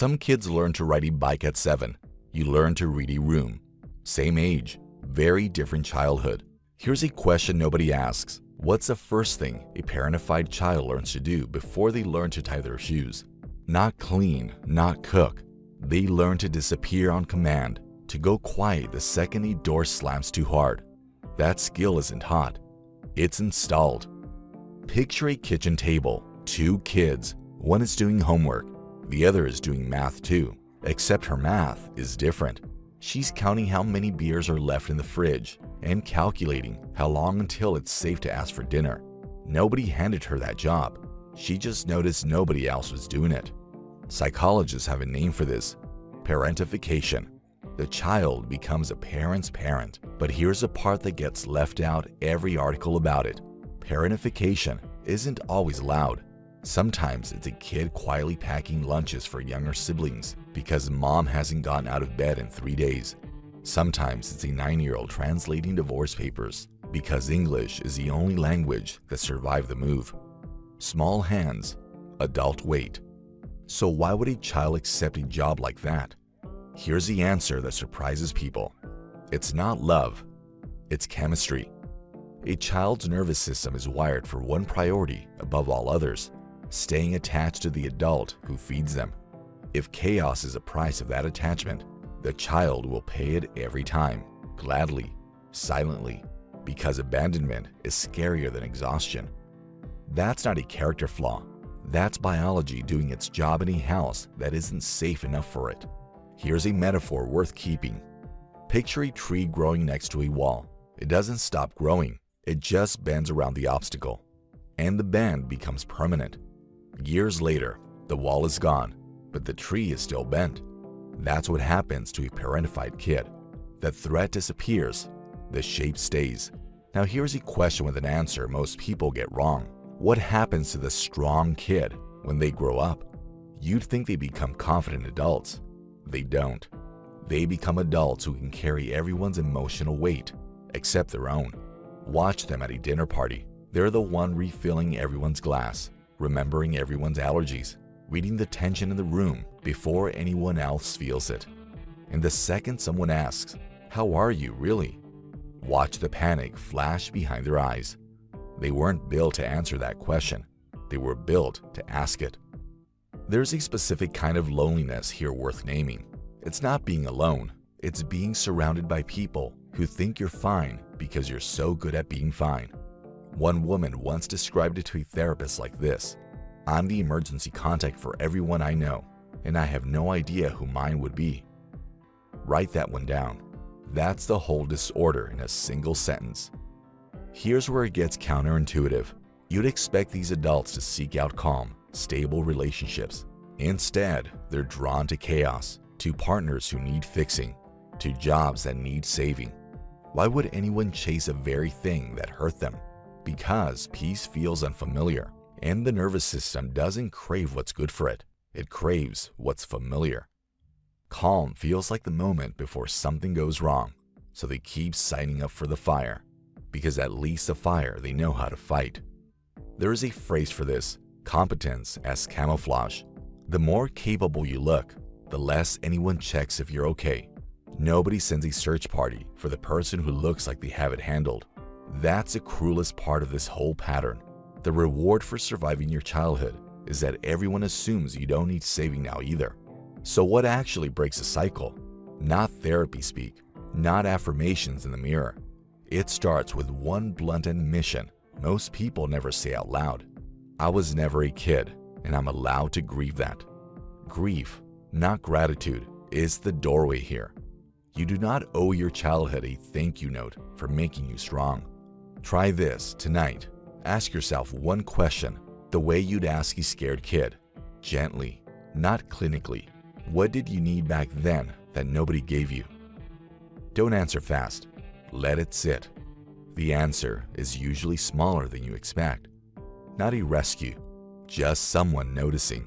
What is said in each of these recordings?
Some kids learn to ride a bike at 7. You learn to read a room. Same age, very different childhood. Here's a question nobody asks. What's the first thing a parentified child learns to do before they learn to tie their shoes? Not clean, not cook. They learn to disappear on command, to go quiet the second a door slams too hard. That skill isn't taught. It's installed. Picture a kitchen table, 2 kids. One is doing homework. The other is doing math too, except her math is different. She's counting how many beers are left in the fridge and calculating how long until it's safe to ask for dinner. Nobody handed her that job. She just noticed nobody else was doing it. Psychologists have a name for this: parentification. The child becomes a parent's parent, but here's a part that gets left out every article about it. Parentification isn't always loud. Sometimes it's a kid quietly packing lunches for younger siblings because mom hasn't gotten out of bed in 3 days. Sometimes it's a 9-year-old translating divorce papers because English is the only language that survived the move. Small hands, adult weight. So why would a child accept a job like that? Here's the answer that surprises people. It's not love, it's chemistry. A child's nervous system is wired for one priority above all others: staying attached to the adult who feeds them. If chaos is the price of that attachment, the child will pay it every time, gladly, silently, because abandonment is scarier than exhaustion. That's not a character flaw. That's biology doing its job in a house that isn't safe enough for it. Here's a metaphor worth keeping. Picture a tree growing next to a wall. It doesn't stop growing, it just bends around the obstacle. And the bend becomes permanent. Years later, the wall is gone, but the tree is still bent. That's what happens to a parentified kid. The threat disappears, the shape stays. Now here's a question with an answer most people get wrong. What happens to the strong kid when they grow up? You'd think they become confident adults. They don't. They become adults who can carry everyone's emotional weight, except their own. Watch them at a dinner party. They're the one refilling everyone's glass, remembering everyone's allergies, reading the tension in the room before anyone else feels it. And the second someone asks, "How are you, really?" watch the panic flash behind their eyes. They weren't built to answer that question. They were built to ask it. There's a specific kind of loneliness here worth naming. It's not being alone. It's being surrounded by people who think you're fine because you're so good at being fine. One woman once described it to a therapist like this: "I'm the emergency contact for everyone I know, and I have no idea who mine would be." Write that one down. That's the whole disorder in a single sentence. Here's where it gets counterintuitive. You'd expect these adults to seek out calm, stable relationships. Instead, they're drawn to chaos, to partners who need fixing, to jobs that need saving. Why would anyone chase a very thing that hurt them? Because peace feels unfamiliar, and the nervous system doesn't crave what's good for it. It craves what's familiar. Calm feels like the moment before something goes wrong, so they keep signing up for the fire, because at least the fire they know how to fight. There is a phrase for this: competence as camouflage. The more capable you look, the less anyone checks if you're okay. Nobody sends a search party for the person who looks like they have it handled. That's the cruelest part of this whole pattern. The reward for surviving your childhood is that everyone assumes you don't need saving now either. So what actually breaks the cycle? Not therapy speak, not affirmations in the mirror. It starts with one blunt admission most people never say out loud: I was never a kid, and I'm allowed to grieve that. Grief, not gratitude, is the doorway here. You do not owe your childhood a thank you note for making you strong. Try this tonight. Ask yourself one question, the way you'd ask a scared kid. Gently, not clinically. What did you need back then that nobody gave you? Don't answer fast. Let it sit. The answer is usually smaller than you expect. Not a rescue, just someone noticing.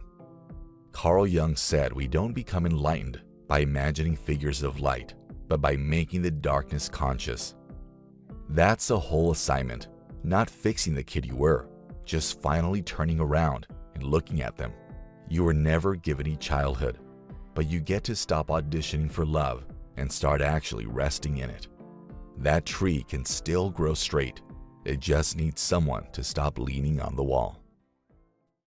Carl Jung said we don't become enlightened by imagining figures of light, but by making the darkness conscious. That's the whole assignment, not fixing the kid you were, just finally turning around and looking at them. You were never given a childhood. but you get to stop auditioning for love and start actually resting in it. That tree can still grow straight. It just needs someone to stop leaning on the wall.